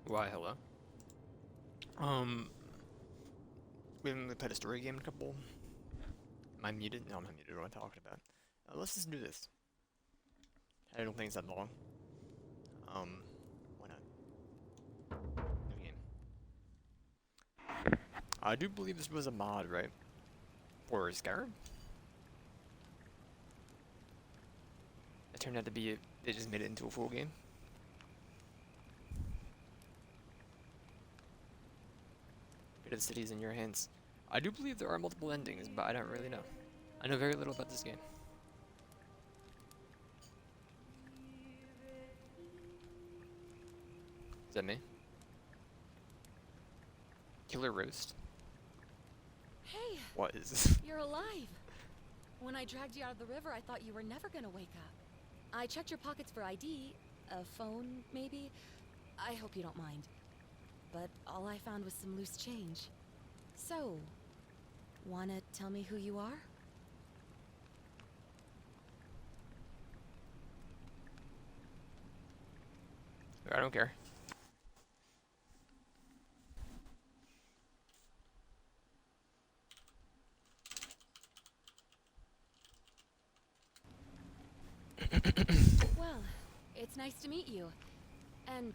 Why, hello. Um, we haven't really played a story game in a couple. Am I muted? No, I'm not muted. What am I talking about? Let's just do this. I don't think it's that long. Um, why not? New game. I do believe this was a mod, right? For Skyrim? It turned out to be, they just made it into a full game. Fate of the city's in your hands. I do believe there are multiple endings, but I don't really know. I know very little about this game. Is that me? Killer Roast? Hey, What is this? you're alive. When I dragged you out of the river, I thought you were never gonna wake up. I checked your pockets for ID, a phone, maybe. I hope you don't mind. But all I found was some loose change. So, wanna tell me who you are? I don't care. Well, it's nice to meet you. And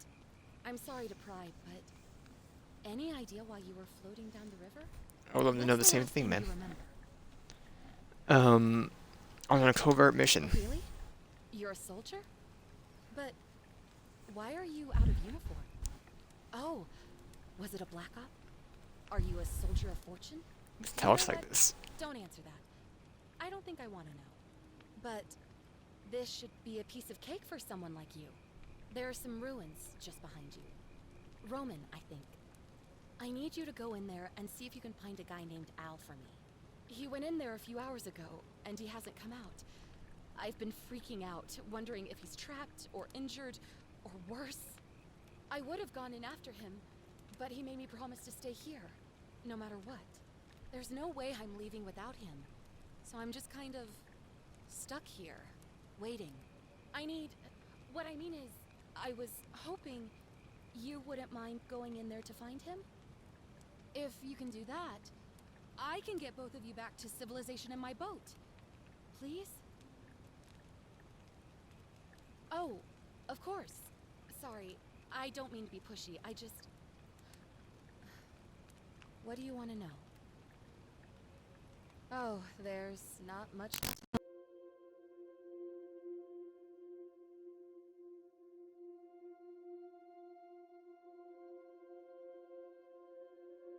I'm sorry to pry, but any idea why you were floating down the river? I would love to know the What's same last thing, man. you remember? I'm on a covert mission. Really? You're a soldier? But why are you out of uniform? Oh, was it a black op? Are you a soldier of fortune? It You talks know like what? this. Don't answer that. I don't think I want to know. But this should be a piece of cake for someone like you. There are some ruins just behind you. Roman, I think. I need you to go in there and see if you can find a guy named Al for me. He went in there a few hours ago, and he hasn't come out. I've been freaking out, wondering if he's trapped or injured or worse. I would have gone in after him, but he made me promise to stay here, no matter what. There's no way I'm leaving without him. So I'm just kind of stuck here, waiting. What I mean is, I was hoping you wouldn't mind going in there to find him? If you can do that, I can get both of you back to civilization in my boat. Please? Oh, of course. Sorry, I don't mean to be pushy. What do you want to know? Oh, there's not much to tell.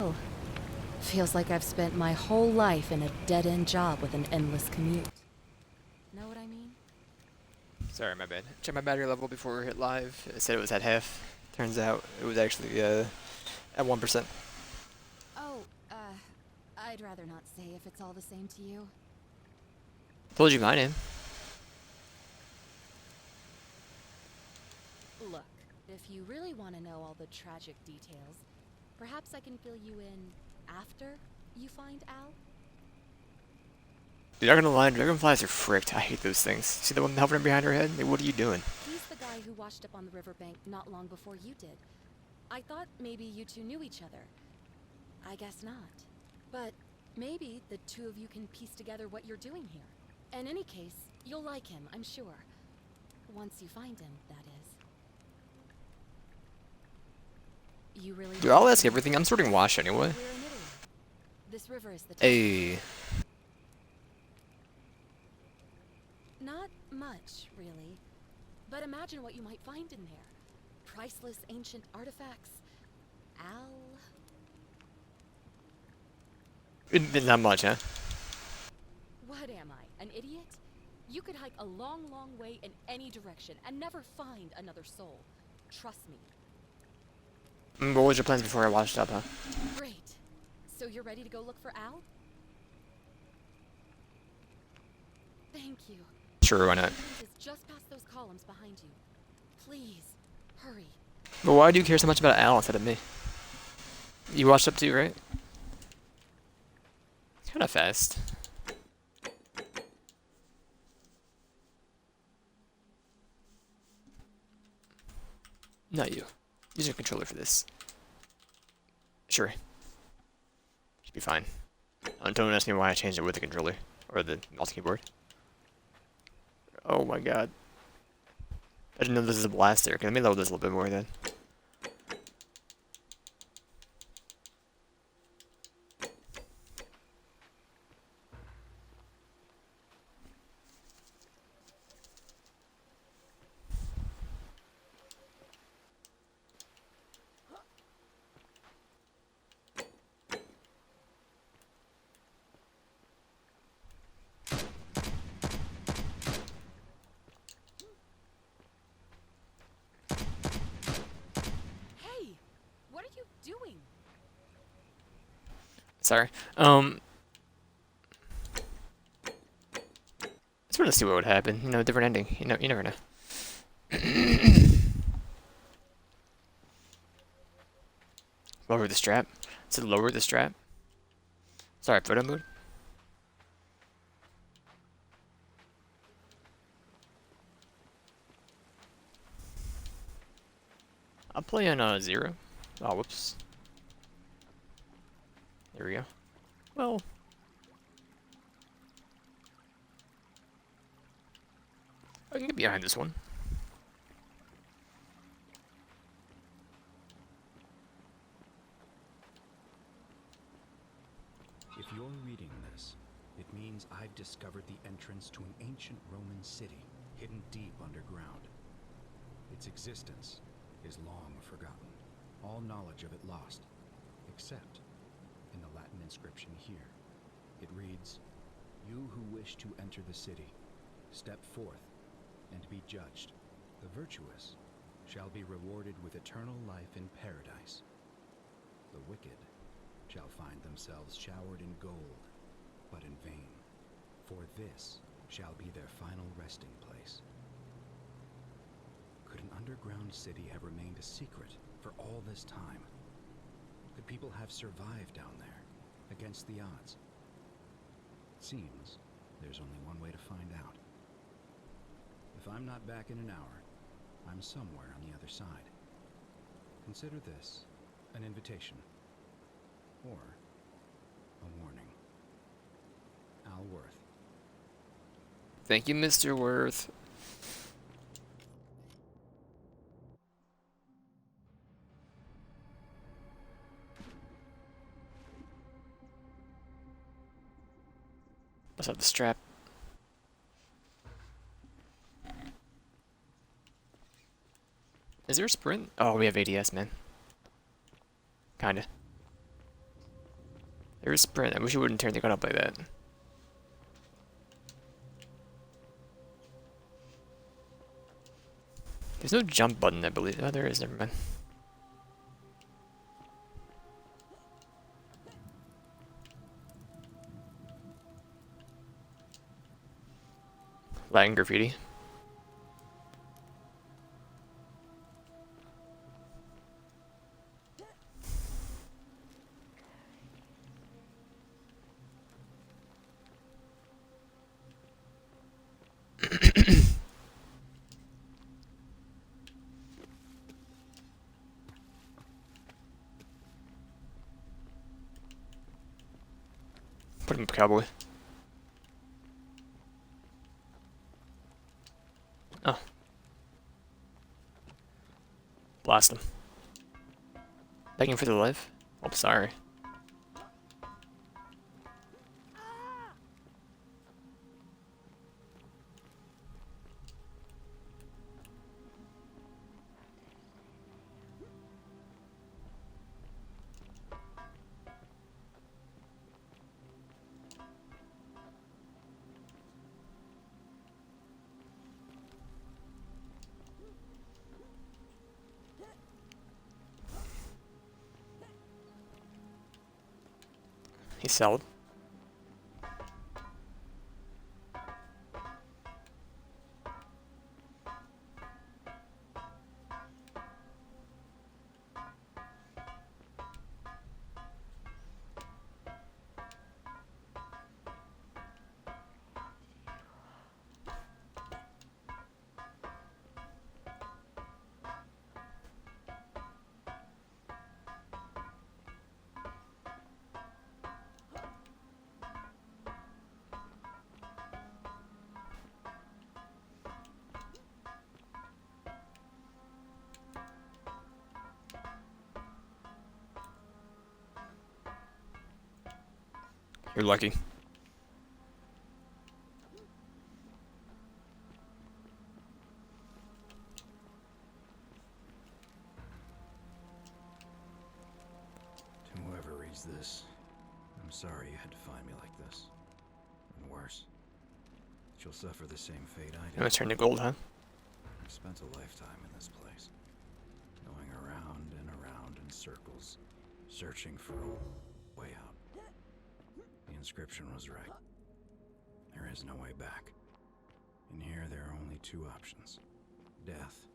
Oh, feels like I've spent my whole life in a dead-end job with an endless commute. Know what I mean? Sorry, my bad. Check my battery level before we hit live. It said it was at half. Turns out it was actually at 1%. Oh, I'd rather not say if it's all the same to you. Told you my name. Look, if you really want to know all the tragic details, perhaps I can fill you in after you find Al? Dude, not gonna lie, dragonflies are fricked. I hate those things. See the one hovering behind her head? Hey, what are you doing? He's the guy who washed up on the riverbank not long before you did. I thought maybe you two knew each other. I guess not. But maybe the two of you can piece together what you're doing here. In any case, you'll like him, I'm sure. Once you find him, that is. You really Dude, I'll ask everything. I'm sorting wash anyway. We're in Italy. This river is the top. Hey. Not much, really. But imagine what you might find in there. Priceless ancient artifacts. Al... Not much, huh? What am I, an idiot? You could hike a long, long way in any direction and never find another soul. Trust me. What was your plans before I washed up, huh? Great. So you're ready to go look for Al? Thank you. Sure, why not? It's just past those columns behind you. Please, hurry. But why do you care so much about Al instead of me? You washed up too, right? Kinda fast. Not you. Use a controller for this. Sure. Should be fine. Don't ask me why I changed it with the controller. Or the mouse keyboard. Oh my god. I didn't know this is a blaster. Okay, let me load this a little bit more then. Hey, what are you doing? Sorry. Just want to see what would happen. You know, different ending. You never know. Lower the strap. Is it lower the strap? Sorry, photo mode. I'll play on 0. Oh, whoops. There we go. Well. I can get behind this one. If you're reading this, it means I've discovered the entrance to an ancient Roman city hidden deep underground. Its existence is long forgotten, all knowledge of it lost, except in the Latin inscription here. It reads, "You who wish to enter the city, step forth and be judged. The virtuous shall be rewarded with eternal life in paradise. The wicked shall find themselves showered in gold, but in vain, for this shall be their final resting place." Could an underground city have remained a secret for all this time? Could people have survived down there, against the odds? It seems there's only one way to find out. If I'm not back in an hour, I'm somewhere on the other side. Consider this an invitation. Or a warning. Al Worth. Thank you, Mr. Worth. Let's have the strap. Is there a sprint? Oh, we have ADS, man. Kinda. There's a sprint. I wish you wouldn't turn the gun up like that. There's no jump button, I believe. Oh, there is. Never mind. Latin graffiti. Put him up, cowboy. Oh. Blast him. Begging for the life? Oh, sorry. He sold. You're lucky. To whoever reads this, I'm sorry you had to find me like this. And worse. She'll suffer the same fate I I'm did. gonna turn to gold, huh? I've spent a lifetime in this place, going around and around in circles, searching for a way out. The inscription was right. There is no way back. In here, there are only two options. Death,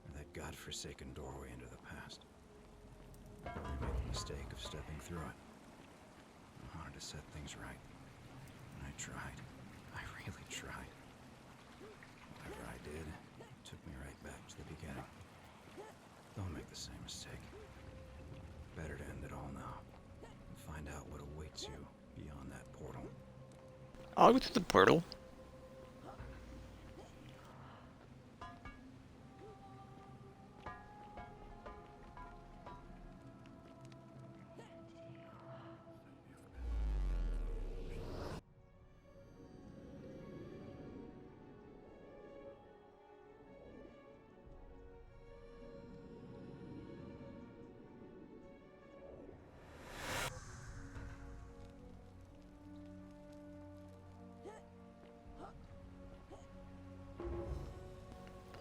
and that godforsaken doorway into the past. I made the mistake of stepping through it. I wanted to set things right. And I tried. I really tried. Whatever I did, took me right back to the beginning. Don't make the same mistake. Better to end it all now. And find out what awaits you beyond that portal. I'll go through the portal.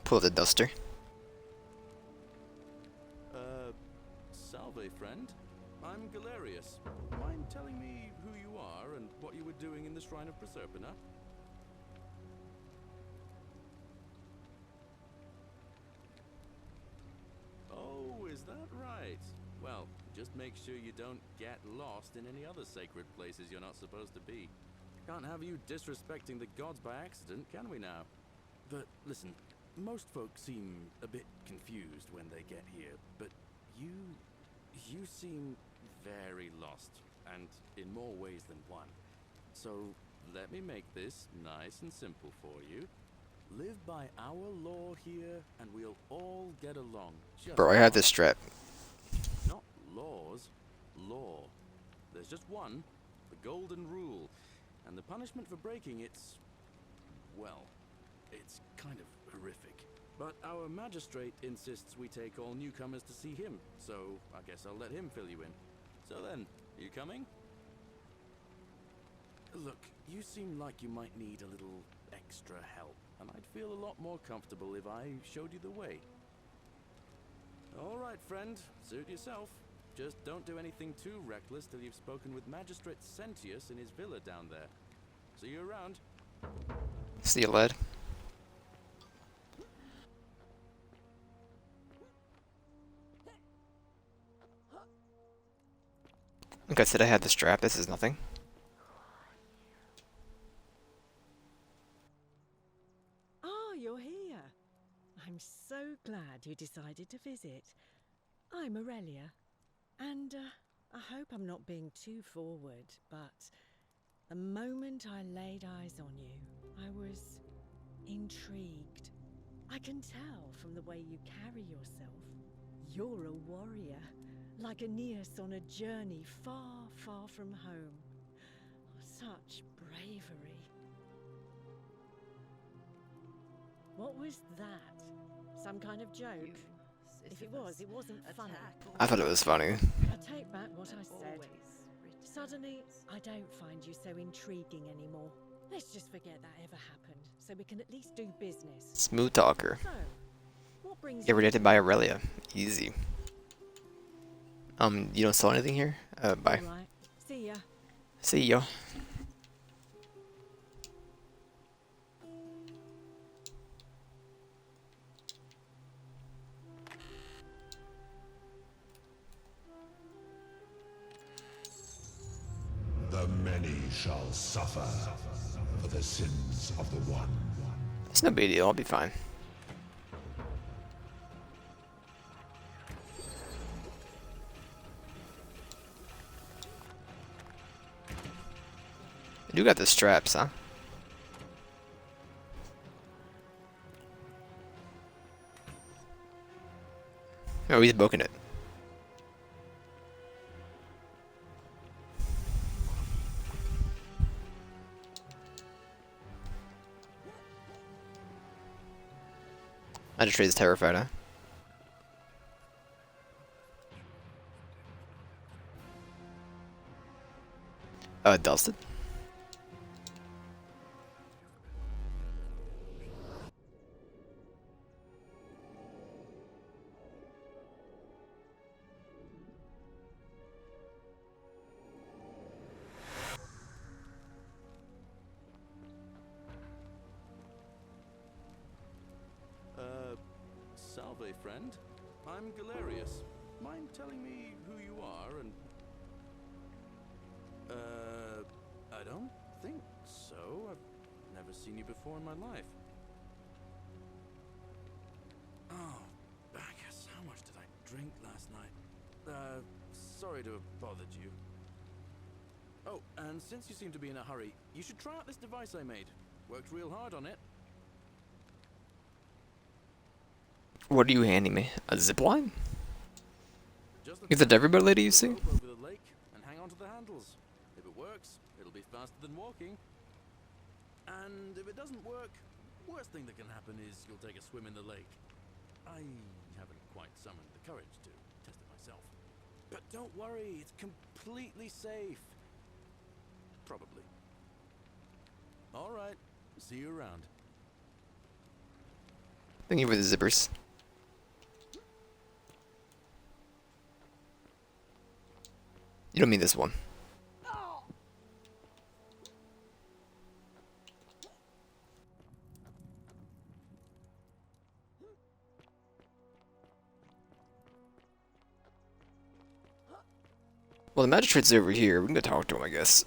Pull the duster. Salve, friend. I'm Galerius. Mind telling me who you are and what you were doing in the Shrine of Proserpina? Oh, is that right? Well, just make sure you don't get lost in any other sacred places you're not supposed to be. Can't have you disrespecting the gods by accident, can we now? But listen, most folks seem a bit confused when they get here, but you seem very lost, and in more ways than one. So let me make this nice and simple for you. Live by our law here, and we'll all get along. Just Bro, I have this strap. not laws, law. There's just one, the golden rule, and the punishment for breaking it's, well, it's kind of horrific. But our magistrate insists we take all newcomers to see him, so I guess I'll let him fill you in. So then, you coming? Look, you seem like you might need a little extra help, and I'd feel a lot more comfortable if I showed you the way. All right, friend, suit yourself. Just don't do anything too reckless till you've spoken with Magistrate Sentius in his villa down there. See you around. See you, lad. Like I said, I had the strap. This is nothing. Ah, you're here. I'm so glad you decided to visit. I'm Aurelia, and I hope I'm not being too forward, but the moment I laid eyes on you, I was intrigued. I can tell from the way you carry yourself. You're a warrior, like Aeneas on a journey far, far from home. Such bravery. What was that? Some kind of joke? If it was, it wasn't funny. I thought it was funny. I take back what I said. Suddenly, I don't find you so intriguing anymore. Let's just forget that ever happened, so we can at least do business. Smooth talker. So, what brings Get you rejected by Aurelia. Easy. You don't sell anything here? Bye. All right. See ya. See ya. The many shall suffer for the sins of the one. It's no big deal. I'll be fine. You got the straps, huh? Oh, he's booking it. Magistrate is terrified, huh? Dusted? Salve, friend. I'm Galerius. Mind telling me who you are and... I don't think so. I've never seen you before in my life. Oh, Bacchus, how much did I drink last night? Sorry to have bothered you. Oh, and since you seem to be in a hurry, you should try out this device I made. Worked real hard on it. What are you handing me? A zipline? Just the Give that to everybody, lady, you throw see? the rope over the lake and hang on to the handles. If it works, it'll be faster than walking. And if it doesn't work, worst thing that can happen is you'll take a swim in the lake. I haven't quite summoned the courage to test it myself. But don't worry, it's completely safe. Probably. All right, see you around. Thank you for the zippers. You don't mean this one. Well, the magistrate's over here. We can go talk to him, I guess.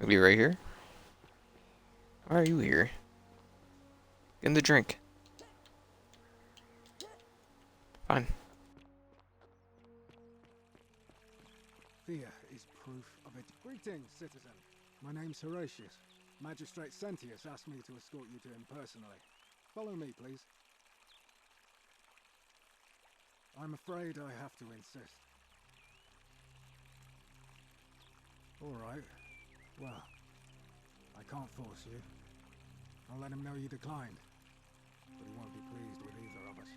Maybe right here? Why are you here? Get him the drink. Fine. Fear is proof of it. Greetings, citizen. My name's Horatius. Magistrate Sentius asked me to escort you to him personally. Follow me, please. I'm afraid I have to insist. All right. Well, I can't force you. I'll let him know you declined. But he won't be pleased with either of us.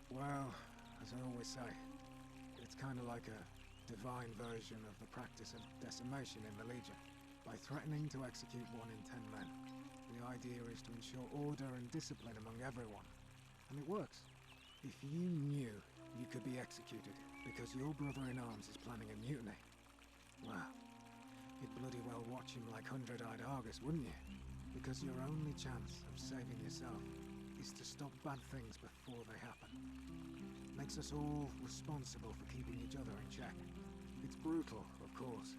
Well, as I always say, it's kind of like a divine version of the practice of decimation in the Legion. By threatening to execute 1 in 10 men, the idea is to ensure order and discipline among everyone. And it works. If you knew you could be executed because your brother-in-arms is planning a mutiny, well, you'd bloody well watch him like 100-eyed Argus, wouldn't you? Because your only chance of saving yourself is to stop bad things before they happen. Makes us all responsible for keeping each other in check. It's brutal, of course,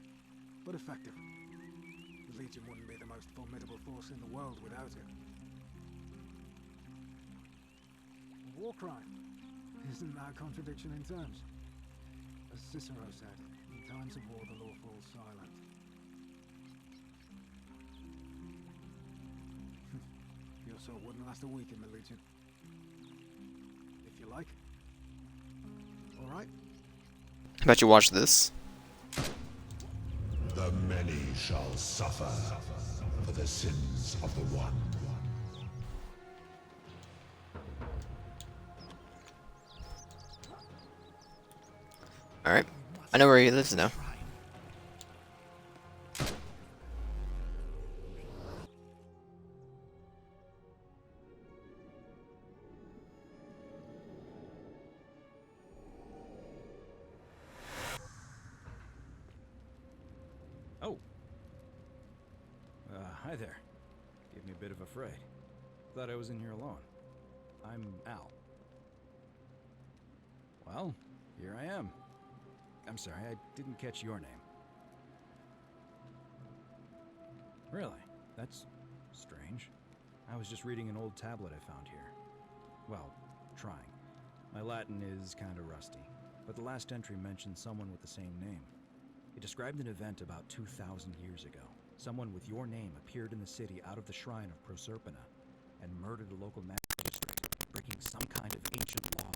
but effective. The Legion wouldn't be the most formidable force in the world without it. A war crime. Isn't that a contradiction in terms? As Cicero said, in times of war the law falls silent. Your sort wouldn't last a week in the Legion. If you like. Alright? How about you watch this? The many shall suffer for the sins of the one. Alright. I know where he lives now. Oh. Hi there. Gave me a bit of a fright. Thought I was in here alone. I'm Al. Well, here I am. I'm sorry, I didn't catch your name. Really? That's strange. I was just reading an old tablet I found here. Well, trying. My Latin is kinda rusty, but the last entry mentioned someone with the same name. It described an event about 2,000 years ago. Someone with your name appeared in the city out of the shrine of Proserpina and murdered a local magistrate, breaking some kind of ancient law.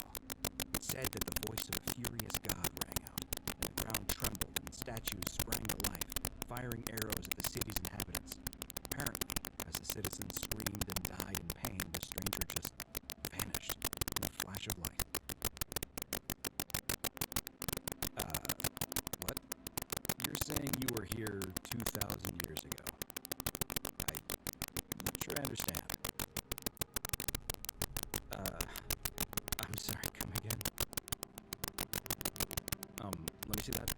It said that the voice of a furious god rang out, and the ground saying you were here 2,000 years ago. I'm not sure I understand. I'm sorry, come again? Let me see that.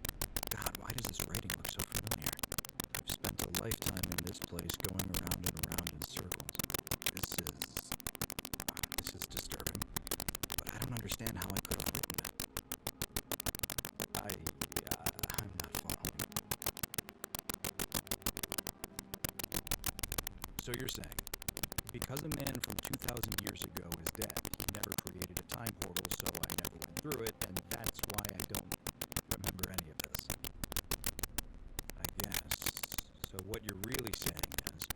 God, why does this writing look so familiar? I've spent a lifetime in this place going around and around in circles. This is disturbing, but I don't understand how I could have written it. I'm not following. So you're saying, because a man from 2,000 years ago is dead, he never created a time portal, so I never went through it, and that's why I don't remember any of this. I guess. So what you're really saying is,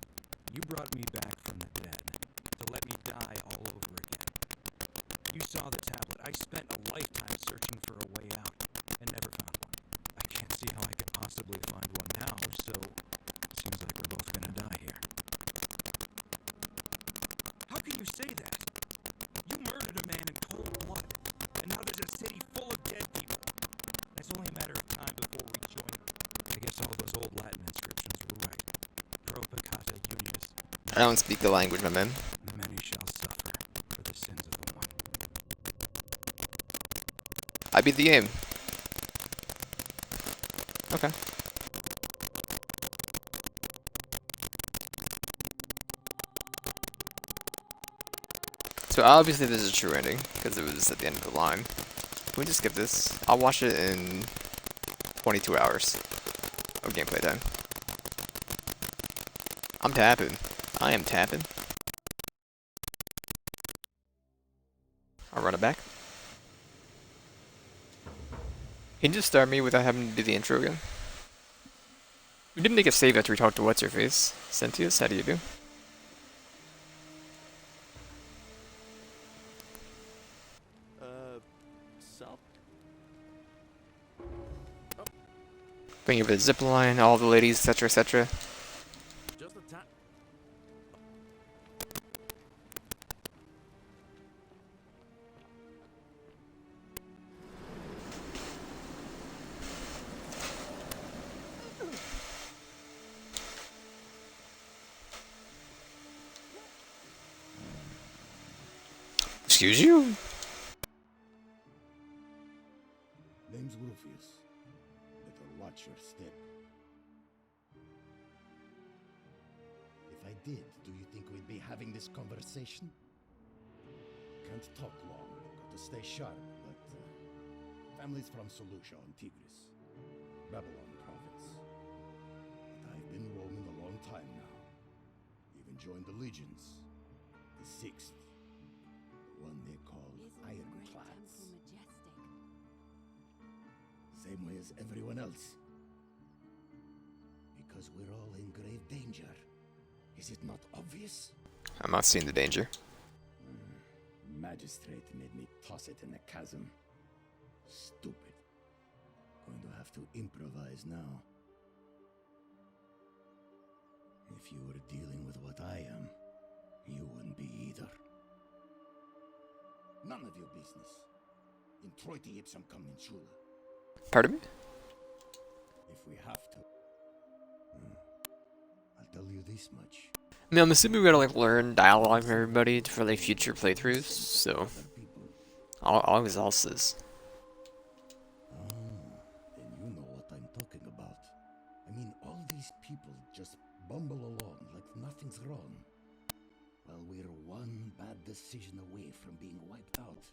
you brought me back from the dead to let me die all over again. You saw the tablet. I spent a lifetime searching for a way out and never found one. I can't see how I could possibly find one now, so it seems like we're both gonna die here. How can you say that? You murdered a man in cold blood, and now there's a city full of dead people. It's only a matter of time before we join them. I guess all those old Latin inscriptions were right. Pro peccata unius. I don't speak the language, my man. Many shall suffer for the sins of the one. I beat the game. Okay. So obviously this is a true ending, because it was at the end of the line. Can we just skip this? I'll watch it in 22 hours of gameplay time. I'm tapping. I am tapping. I'll run it back. Can you just start me without having to do the intro again? We didn't make a save after we talked to What's-Her-Face. Sentius, how do you do? Sup? Bring you the zip line, all the ladies, etc., etc. Just a tap. Excuse you? Name's Rufius. Better watch your step. If I did, do you think we'd be having this conversation? Can't talk long. Got to stay sharp, but family's from Seleucia on Tigris, Babylon province. But I've been roaming a long time now. Even joined the legions. The sixth. The one they call Ironclads. Same way as everyone else. Because we're all in grave danger. Is it not obvious? I'm not seeing the danger. Magistrate made me toss it in the chasm. Stupid. Going to have to improvise now. If you were dealing with what I am, you wouldn't be either. None of your business. Introiti ipsum commensula. Pardon me? If we have to. I'll tell you this much. I mean, I'm assuming we gotta like learn dialogue from everybody for like future playthroughs, so I'll exhaust this. Then you know what I'm talking about. I mean, all these people just bumble along like nothing's wrong. Well, we're one bad decision away from being wiped out.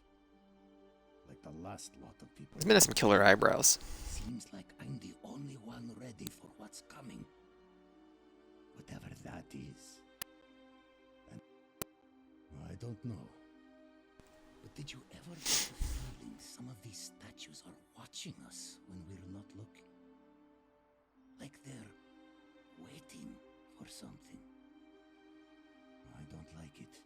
Like the last lot of people. This man has some killer eyebrows. Seems like I'm the only one ready for what's coming. Whatever that is. And I don't know. But did you ever get the feeling some of these statues are watching us when we're not looking? Like they're waiting for something. I don't like it.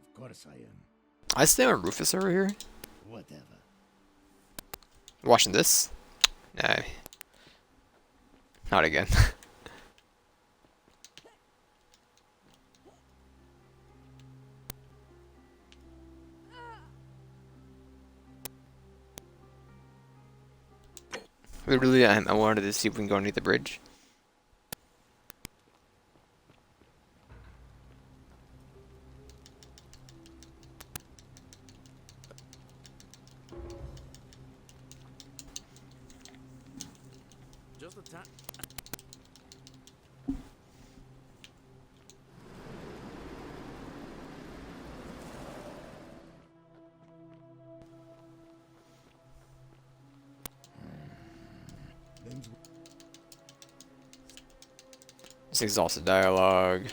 Of course I am. I stay on Rufus over here. Whatever. Watching this? Nah. Not again. Literally, I wanted to see if we can go underneath the bridge. Just a tap. Then It's exhausted dialogue.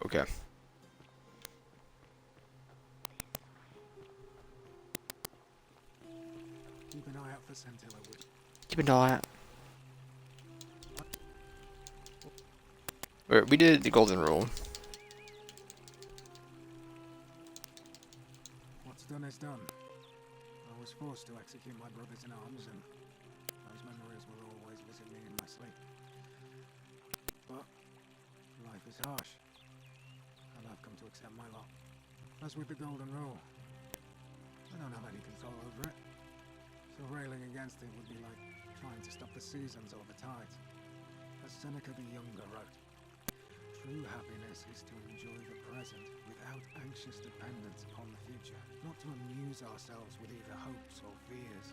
Okay. Keep an eye out for Scintilla, would you? Keep an eye out. We did the golden rule. What's done is done. I was forced to execute my brothers in arms, and those memories will always visit me in my sleep. But life is harsh, and I've come to accept my lot. As with the golden rule, I don't have any control over it, so railing against it would be like trying to stop the seasons or the tides. As Seneca the Younger wrote, true happiness is to enjoy the present without anxious dependence upon the future, not to amuse ourselves with either hopes or fears,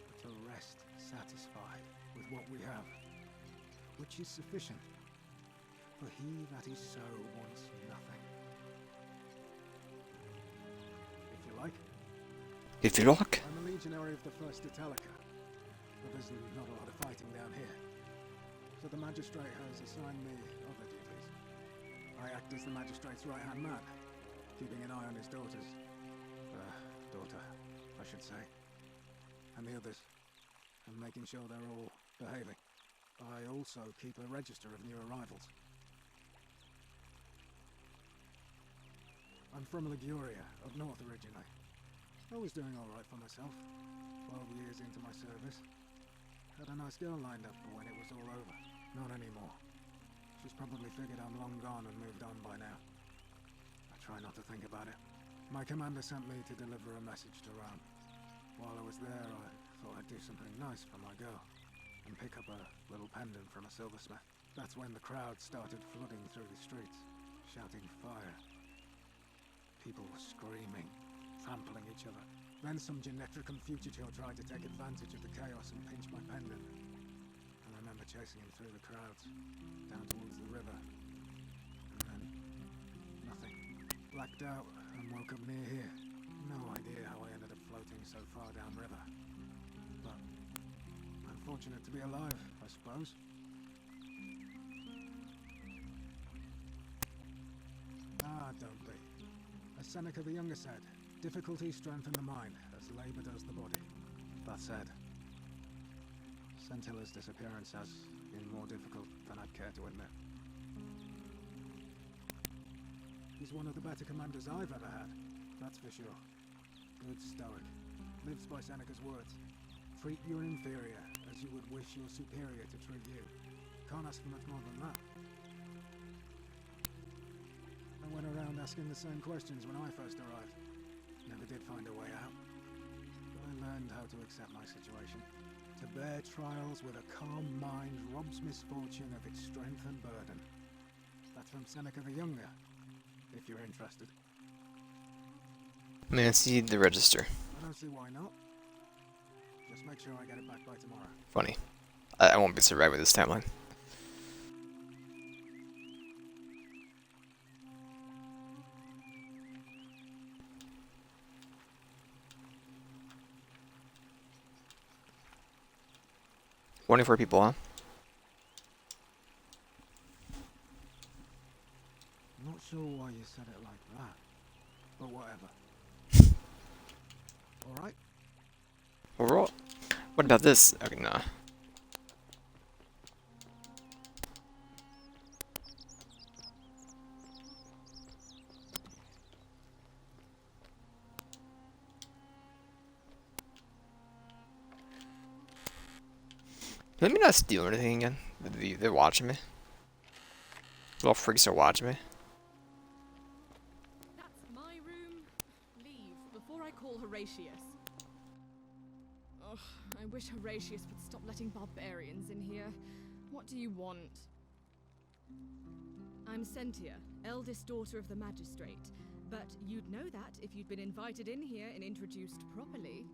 but to rest satisfied with what we have, which is sufficient. For he that is so wants nothing. If you like, If you like. I'm a legionary of the First Italica, but there's not a lot of fighting down here. So the magistrate has assigned me other duties. I act as the magistrate's right-hand man, keeping an eye on his daughter, I should say, and the others, and making sure they're all behaving. I also keep a register of new arrivals. I'm from Liguria, up north originally. I was doing alright for myself, 12 years into my service. Had a nice girl lined up for when it was all over. Not anymore. She's probably figured I'm long gone and moved on by now. I try not to think about it. My commander sent me to deliver a message to Rome. While I was there, I thought I'd do something nice for my girl, and pick up a little pendant from a silversmith. That's when the crowd started flooding through the streets, shouting fire. People were screaming, trampling each other. Then some Genetricum fugitive tried to take advantage of the chaos and pinch my pendant. And I remember chasing him through the crowds, down towards the river. And then, nothing. Blacked out and woke up near here. No idea how I ended up floating so far downriver. But I'm fortunate to be alive, I suppose. Ah, don't be. As Seneca the Younger said, difficulties strengthen the mind, as labour does the body. That said, Scintilla's disappearance has been more difficult than I'd care to admit. He's one of the better commanders I've ever had, that's for sure. Good stoic. Lives by Seneca's words. Treat your inferior as you would wish your superior to treat you. Can't ask for much more than that. I went around asking the same questions when I first arrived. Never did find a way out. But I learned how to accept my situation. To bear trials with a calm mind robs misfortune of its strength and burden. That's from Seneca the Younger, if you're interested. I'm gonna see the register. I don't see why not. Just make sure I get it back by tomorrow. Funny. I won't be so right with this timeline. $24 people, huh? Not sure why you said it like that, but whatever. Alright? Overall, what about this? Okay, nah. Let me not steal anything again. They're watching me. Little freaks are watching me. That's my room. Leave before I call Horatius. Ugh, I wish Horatius would stop letting barbarians in here. What do you want? I'm Sentia, eldest daughter of the magistrate. But you'd know that if you'd been invited in here and introduced properly.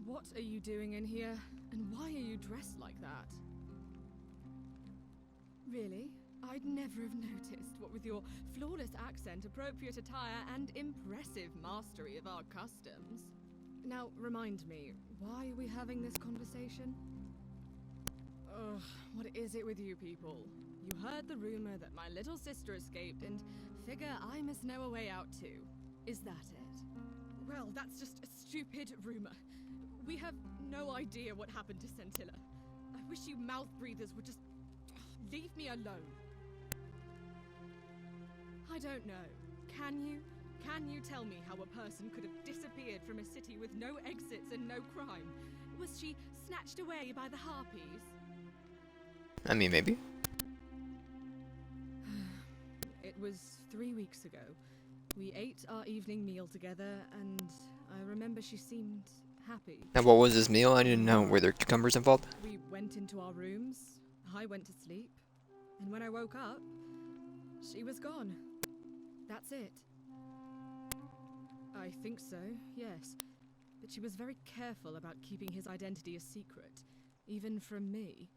What are you doing in here? And why are you dressed like that? Really? I'd never have noticed, what with your flawless accent, appropriate attire, and impressive mastery of our customs. Now, remind me, why are we having this conversation? Ugh, what is it with you people? You heard the rumor that my little sister escaped and figure I must know a way out too. Is that it? Well, that's just a stupid rumor. We have no idea what happened to Scintilla. I wish you mouth breathers would just leave me alone. I don't know. Can you? Can you tell me how a person could have disappeared from a city with no exits and no crime? Was she snatched away by the Harpies? I mean, maybe. It was 3 weeks ago. We ate our evening meal together, and I remember she seemed happy. And what was this meal? I didn't know. Were there cucumbers involved? We went into our rooms, I went to sleep, and when I woke up, she was gone. That's it. I think so, yes. But she was very careful about keeping his identity a secret, even from me.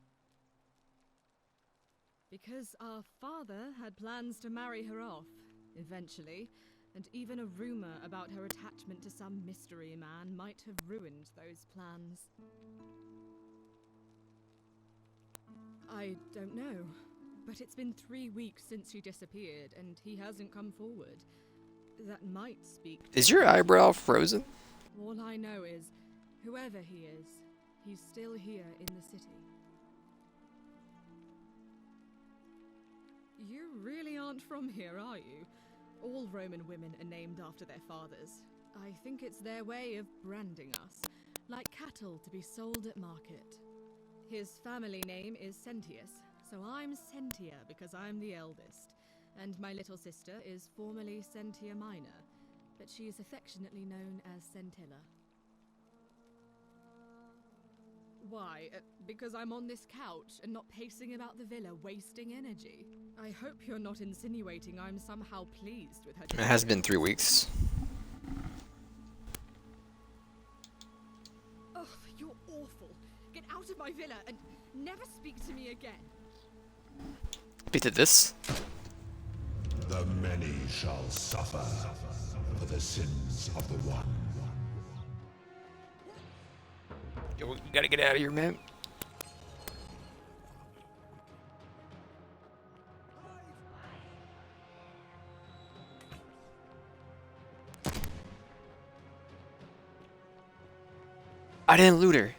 Because our father had plans to marry her off, eventually, and even a rumor about her attachment to some mystery man might have ruined those plans. I don't know, but it's been 3 weeks since she disappeared, and he hasn't come forward. That might speak. Is your eyebrow frozen? All I know is, whoever he is, he's still here in the city. You really aren't from here, are you? All Roman women are named after their fathers. I think it's their way of branding us, like cattle to be sold at market. His family name is Sentius, so I'm Sentia because I'm the eldest. And my little sister is formerly Sentia Minor, but she is affectionately known as Scintilla. Why? Because I'm on this couch and not pacing about the villa, wasting energy. I hope you're not insinuating I'm somehow pleased with her. It has been 3 weeks. Ugh, you're awful. Get out of my villa and never speak to me again. Speak to this. The many shall suffer for the sins of the one. Yo, you gotta get out of here, man. I didn't loot her.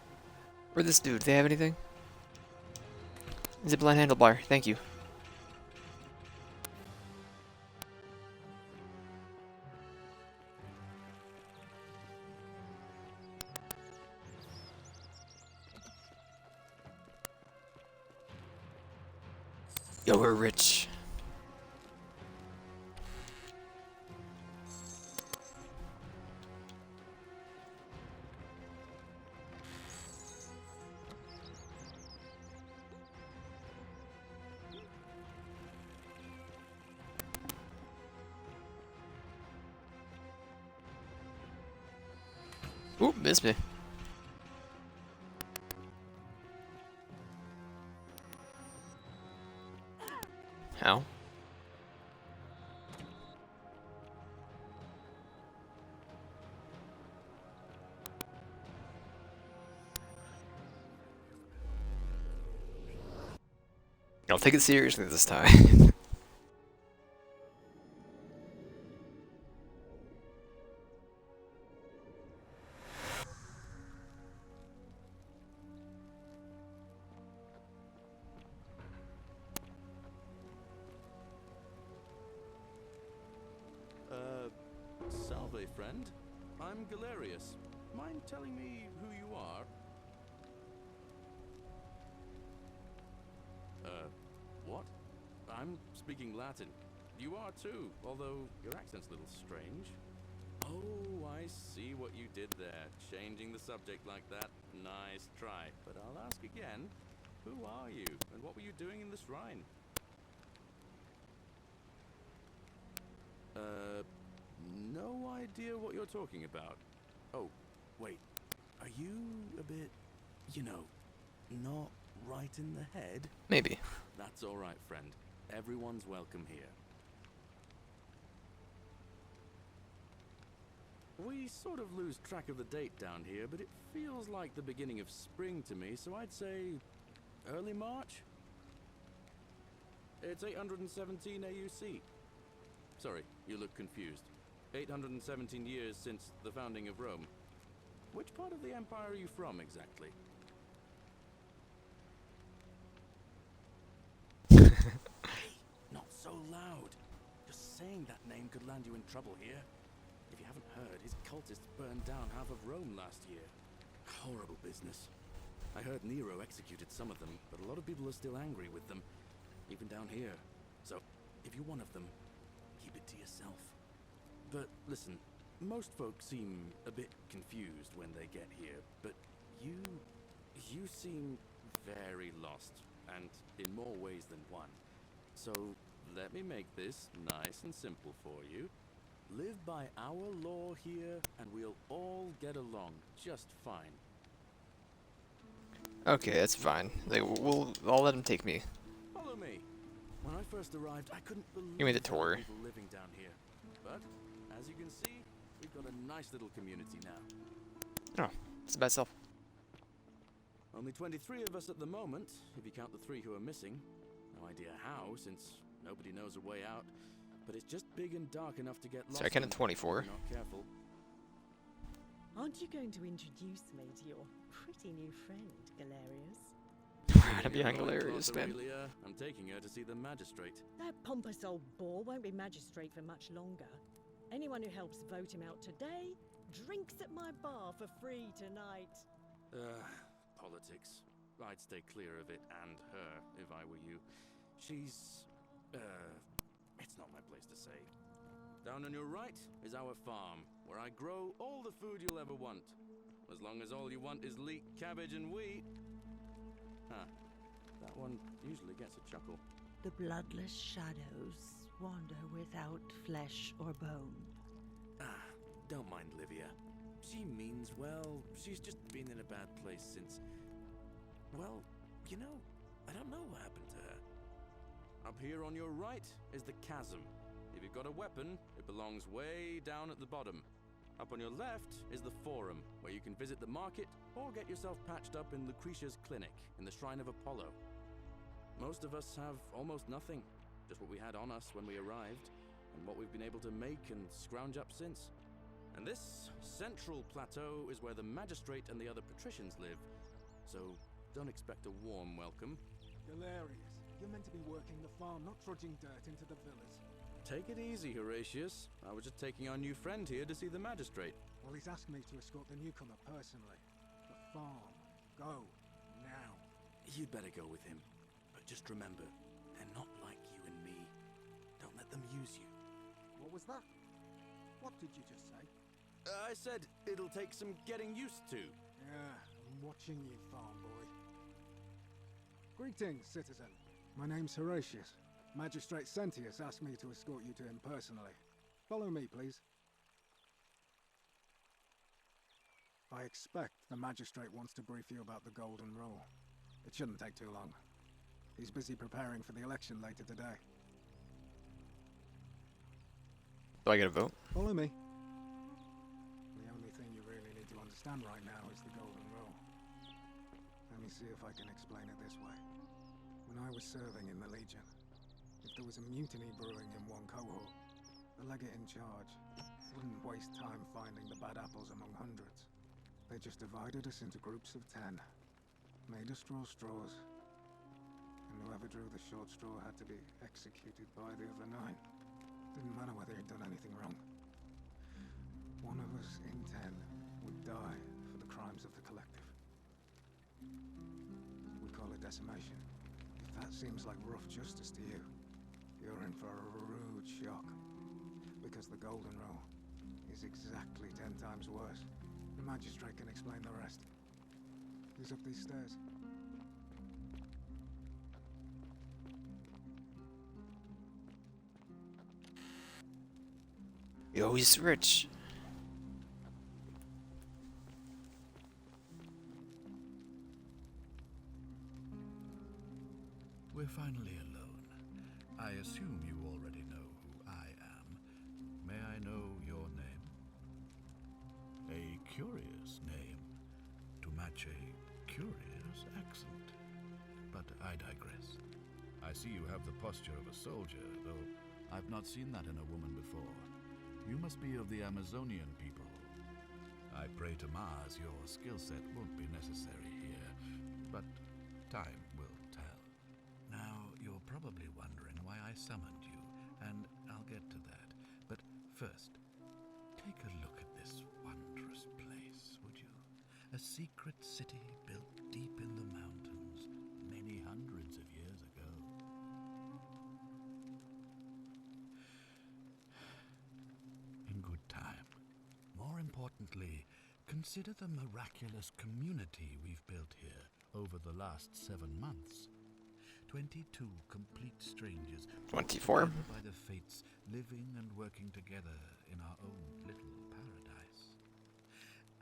Where'd this dude? Do they have anything? Zipline handlebar, thank you. Yo, we're rich. Ooh, missed me. How? I'll take it seriously this time. Salve, friend. I'm Galerius. Mind telling me who you are? What? I'm speaking Latin. You are too, although your accent's a little strange. Oh, I see what you did there. Changing the subject like that. Nice try. But I'll ask again. Who are you, and what were you doing in the shrine? No idea what you're talking about. Oh, wait. Are you a bit, you know, not right in the head? Maybe. That's all right, friend. Everyone's welcome here. We sort of lose track of the date down here, but it feels like the beginning of spring to me, so I'd say early March? It's 817 AUC. Sorry, you look confused. 817 years since the founding of Rome. Which part of the Empire are you from, exactly? Hey, not so loud. Just saying that name could land you in trouble here. If you haven't heard, his cultists burned down half of Rome last year. Horrible business. I heard Nero executed some of them, but a lot of people are still angry with them, even down here. So, if you're one of them, keep it to yourself. But listen, most folks seem a bit confused when they get here, but you seem very lost, and in more ways than one. So, let me make this nice and simple for you. Live by our law here, and we'll all get along just fine. Okay, that's fine. Like, I'll let him take me. Follow me. When I first arrived, I couldn't believe Give me the there were tour. people living down here. But as you can see, we've got a nice little community now. Oh, it's about self. Only 23 of us at the moment, if you count the 3 who are missing. No idea how, since nobody knows a way out. But it's just big and dark enough to get lost. So I counted in 24. if you're not careful. Aren't you going to introduce me to your pretty new friend, Galerius? Trying to be Right, hilarious, Class man. Aurelia. I'm taking her to see the magistrate. That pompous old bore won't be magistrate for much longer. Anyone who helps vote him out today drinks at my bar for free tonight. Politics. I'd stay clear of it and her if I were you. She's, it's not my place to say. Down on your right is our farm, where I grow all the food you'll ever want. As long as all you want is leek, cabbage, and wheat. Huh. That one usually gets a chuckle. The bloodless shadows wander without flesh or bone. Ah, don't mind Livia. She means well. She's just been in a bad place since... Well, you know, I don't know what happened to her. Up here on your right is the chasm. If you've got a weapon, it belongs way down at the bottom. Up on your left is the forum, where you can visit the market or get yourself patched up in Lucretia's clinic in the Shrine of Apollo. Most of us have almost nothing, just what we had on us when we arrived, and what we've been able to make and scrounge up since. And this central plateau is where the magistrate and the other patricians live, so don't expect a warm welcome. Galerius, you're meant to be working the farm, not trudging dirt into the villas. Take it easy, Horatius. I was just taking our new friend here to see the magistrate. Well, he's asked me to escort the newcomer personally. The farm. Go. Now. You'd better go with him. But just remember, they're not like you and me. Don't let them use you. What was that? What did you just say? I said it'll take some getting used to. Yeah, I'm watching you, farm boy. Greetings, citizen. My name's Horatius. Magistrate Sentius asked me to escort you to him personally. Follow me, please. I expect the magistrate wants to brief you about the Golden Rule. It shouldn't take too long. He's busy preparing for the election later today. Do I get a vote? Follow me. The only thing you really need to understand right now is the Golden Rule. Let me see if I can explain it this way. When I was serving in the Legion, if there was a mutiny brewing in one cohort, the legate in charge wouldn't waste time finding the bad apples among hundreds. They just divided us into groups of 10, made us draw straws, and whoever drew the short straw had to be executed by the other 9. Didn't matter whether he'd done anything wrong. One of us in 10 would die for the crimes of the collective. We call it decimation. If that seems like rough justice to you, you're in for a rude shock. Because the Golden Rule is exactly 10 times worse. The magistrate can explain the rest. Who's up these stairs? Yo, he's rich. We're finally alone. I assume you already know who I am. May I know your name? A curious name to match a curious accent. But I digress. I see you have the posture of a soldier, though I've not seen that in a woman before. You must be of the Amazonian people. I pray to Mars your skill set won't be necessary here, but time will tell. Now, you're probably wondering why I summoned you, and I'll get to that. But first, take a look at this wondrous place, would you? A secret city built deep in the mountains, many hundreds of years ago. In good time. More importantly, consider the miraculous community we've built here over the last 7 months. 22 complete strangers, 24. together by the fates, living and working together in our own little paradise.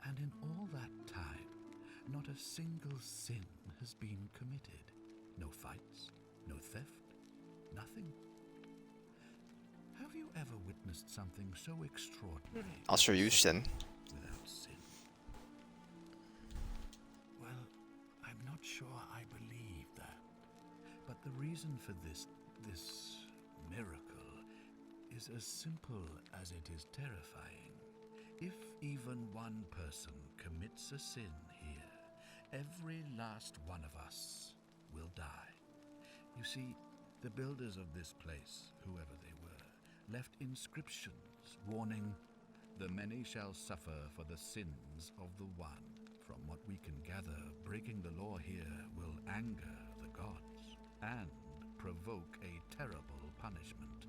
And in all that time, not a single sin has been committed. No fights, no theft, nothing. Have you ever witnessed something so extraordinary? I'll show you Sin. Without sin? Well, I'm not sure I believe that. But the reason for this miracle is as simple as it is terrifying. If even one person commits a sin here, every last one of us will die. You see, the builders of this place, whoever they were, left inscriptions warning, "The many shall suffer for the sins of the one." From what we can gather, breaking the law here will anger the gods and provoke a terrible punishment.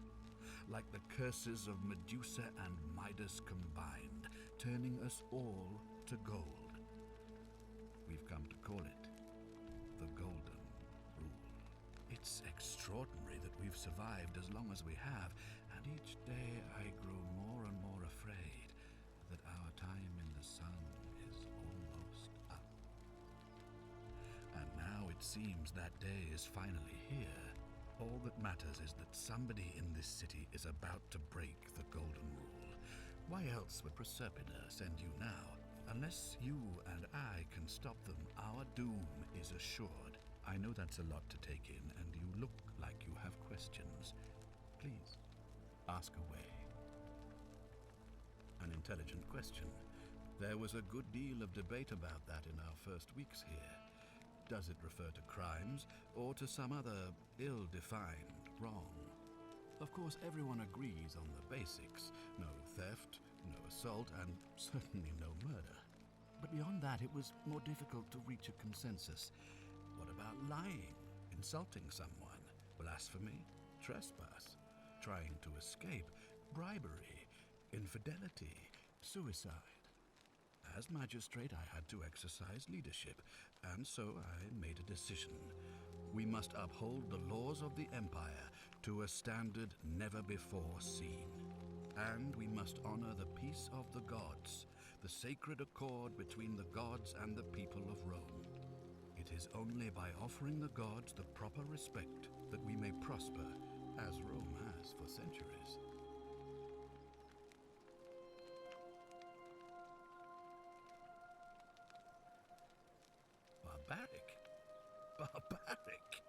Like the curses of Medusa and Midas combined, turning us all to gold. We've come to call it the Golden Rule. It's extraordinary that we've survived as long as we have, and each day I grow more and more afraid that our time in the sun is almost up. And now it seems that day is finally here. All that matters is that somebody in this city is about to break the Golden Rule. Why else would Proserpina send you now? Unless you and I can stop them, our doom is assured. I know that's a lot to take in, and you look like you have questions. Please, ask away. An intelligent question. There was a good deal of debate about that in our first weeks here. Does it refer to crimes, or to some other ill-defined wrong? Of course, everyone agrees on the basics. No theft, no assault, and certainly no murder. But beyond that, it was more difficult to reach a consensus. What about lying, insulting someone, blasphemy, trespass, trying to escape, bribery, infidelity, suicide? As magistrate, I had to exercise leadership, and so I made a decision. We must uphold the laws of the Empire to a standard never before seen. And we must honor the peace of the gods, the sacred accord between the gods and the people of Rome. It is only by offering the gods the proper respect that we may prosper, as Rome has for centuries. Barbaric? Barbaric?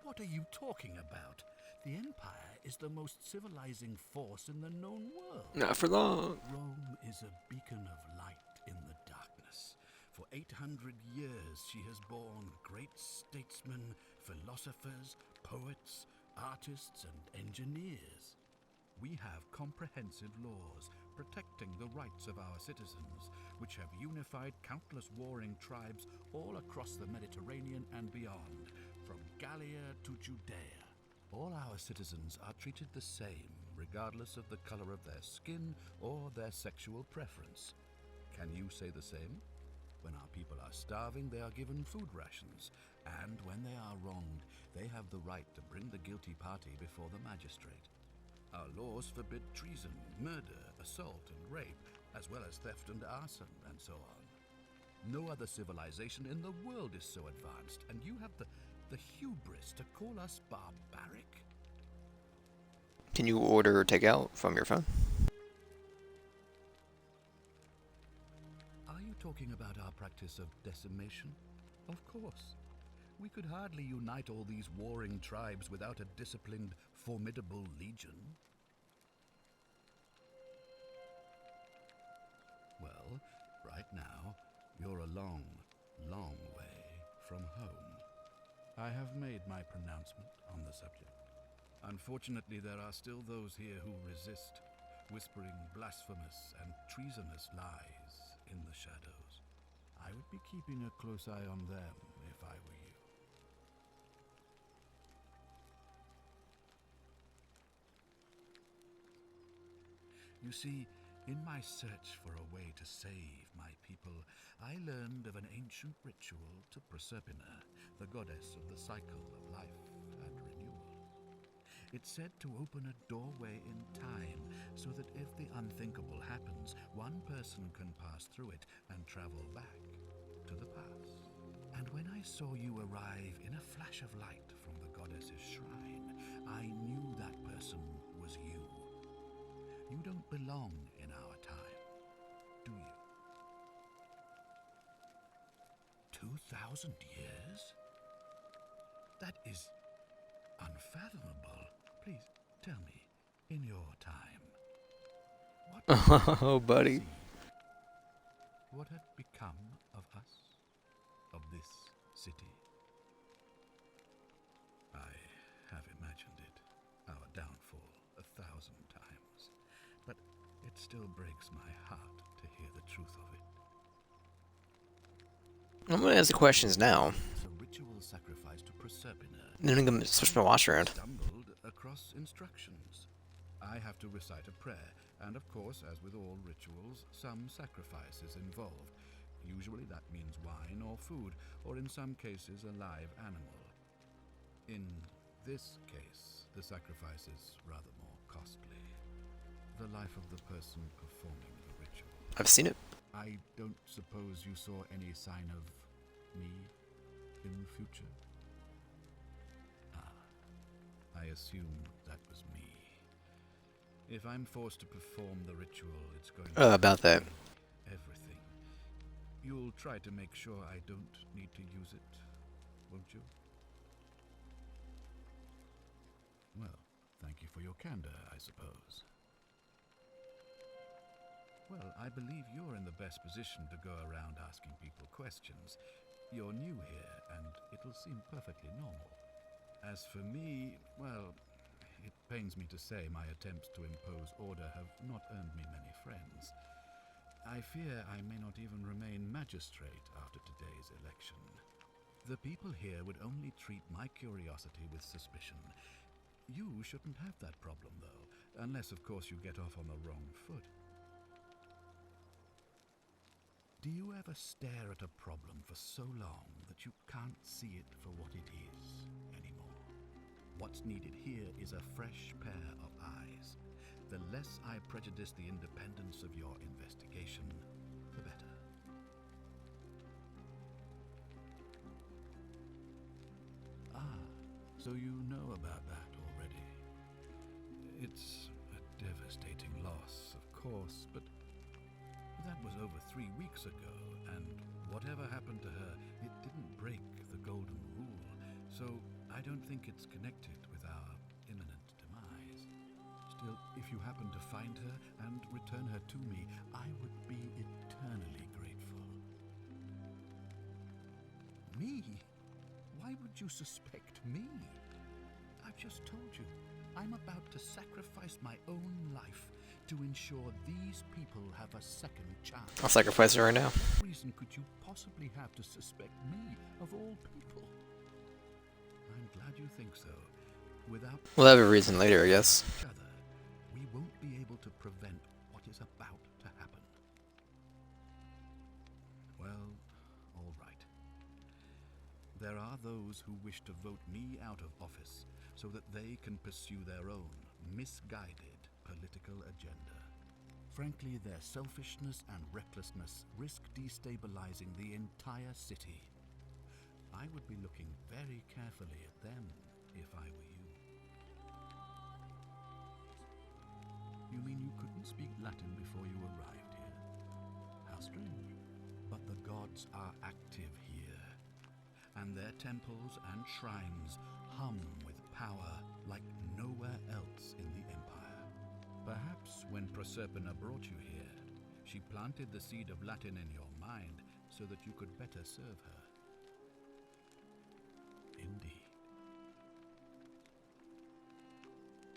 What are you talking about? The Empire is the most civilizing force in the known world. Not for long. Rome is a beacon of light in the darkness. For 800 years she has borne great statesmen, philosophers, poets, artists, and engineers. We have comprehensive laws protecting the rights of our citizens, which have unified countless warring tribes all across the Mediterranean and beyond, from Gallia to Judea. All our citizens are treated the same, regardless of the color of their skin or their sexual preference. Can you say the same? When our people are starving, they are given food rations, and when they are wronged, they have the right to bring the guilty party before the magistrate. Our laws forbid treason, murder, assault, and rape, as well as theft and arson, and so on. No other civilization in the world is so advanced, and you have the hubris to call us barbaric? Can you order takeout from your phone? Are you talking about our practice of decimation? Of course. We could hardly unite all these warring tribes without a disciplined, formidable legion. Well, right now, you're a long, long way from home. I have made my pronouncement on the subject. Unfortunately, there are still those here who resist, whispering blasphemous and treasonous lies in the shadows. I would be keeping a close eye on them if I were you. You see, in my search for a way to save my people, I learned of an ancient ritual to Proserpina, the goddess of the cycle of life and renewal. It's said to open a doorway in time, so that if the unthinkable happens, one person can pass through it and travel back to the past. And when I saw you arrive in a flash of light from the goddess's shrine, I knew that person was you. You don't belong in our time, do you? 2,000 years? That is unfathomable. Please tell me, in your time, what Oh, buddy. what had become of us, of this city? I have imagined it, our downfall, 1,000 times, but it still breaks my heart to hear the truth of it. I'm gonna ask the questions now. It's a ritual sacrifice to Proserpina. Then I'm gonna switch my watch around. Stumbled across instructions. I have to recite a prayer, and of course, as with all rituals, some sacrifice is involved. Usually that means wine or food, or in some cases a live animal. In this case, the sacrifice is rather more costly. The life of the person performing the ritual. I've seen it. I don't suppose you saw any sign of me in the future? I assume that was me. If I'm forced to perform the ritual, it's going to About that. everything. You'll try to make sure I don't need to use it, won't you? Well, thank you for your candor, I suppose. Well, I believe you're in the best position to go around asking people questions. You're new here, and it'll seem perfectly normal. As for me, well, it pains me to say my attempts to impose order have not earned me many friends. I fear I may not even remain magistrate after today's election. The people here would only treat my curiosity with suspicion. You shouldn't have that problem, though, unless, of course, you get off on the wrong foot. Do you ever stare at a problem for so long that you can't see it for what it is anymore? What's needed here is a fresh pair of eyes. The less I prejudice the independence of your investigation, the better. Ah, so you know about that already. It's a devastating loss, of course, but that was over 3 weeks ago, and whatever happened to her, it didn't break the golden rule, so I don't think it's connected with our imminent demise. Still, if you happen to find her and return her to me, I would be eternally grateful. Me? Why would you suspect me? I've just told you, I'm about to sacrifice my own life to ensure these people have a second chance. I'll sacrifice her right now. What reason could you possibly have to suspect me, of all people? I'm glad you think so. Without We'll have a reason later, I guess. each other, we won't be able to prevent what is about to happen. Well, all right. There are those who wish to vote me out of office so that they can pursue their own misguided political agenda. Frankly, their selfishness and recklessness risk destabilizing the entire city. I would be looking very carefully at them if I were you. You mean you couldn't speak Latin before you arrived here? How strange. But the gods are active here, and their temples and shrines hum with power like nowhere else in the Empire. Perhaps when Proserpina brought you here, she planted the seed of Latin in your mind so that you could better serve her. Indeed.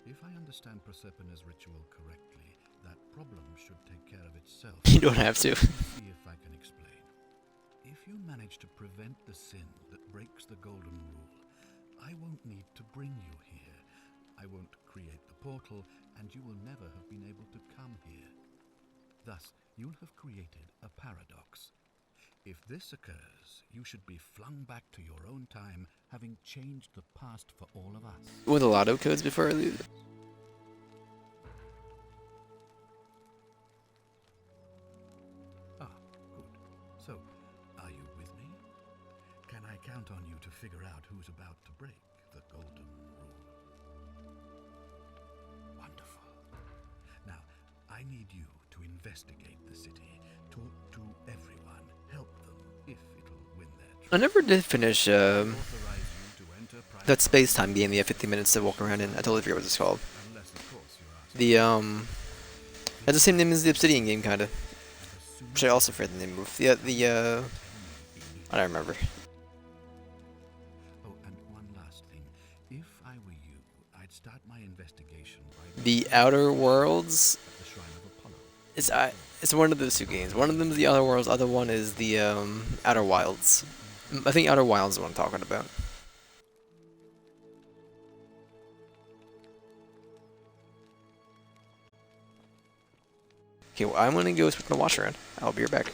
If I understand Proserpina's ritual correctly, that problem should take care of itself. You don't have to. Let me see if I can explain. If you manage to prevent the sin that breaks the Golden Rule, I won't need to bring you here. I won't create the portal, and you will never have been able to come here. Thus, you'll have created a paradox. If this occurs, you should be flung back to your own time, having changed the past for all of us. With a lot of codes before I leave. Ah, good. So, are you with me? Can I count on you to figure out who's about to break the Golden Rule? Wonderful. Now, I need you to investigate the city, talk to everyone, help them if it'll win their I never did finish authorize you to enter private that space-time game. You have 15 minutes to walk around in. I totally forget what it's called. unless, of course, you're asked The has the same name as the Obsidian game, kinda. Which I also forget the name of. I don't remember. Oh, and one last thing. If I were you, I'd start my investigation by The Outer Worlds. the Shrine of Apollo. It's one of those two games. One of them is the Outer Worlds. Other one is the Outer Wilds. I think Outer Wilds is what I'm talking about. Okay, well, I'm gonna go switch my watch around. I'll be right back.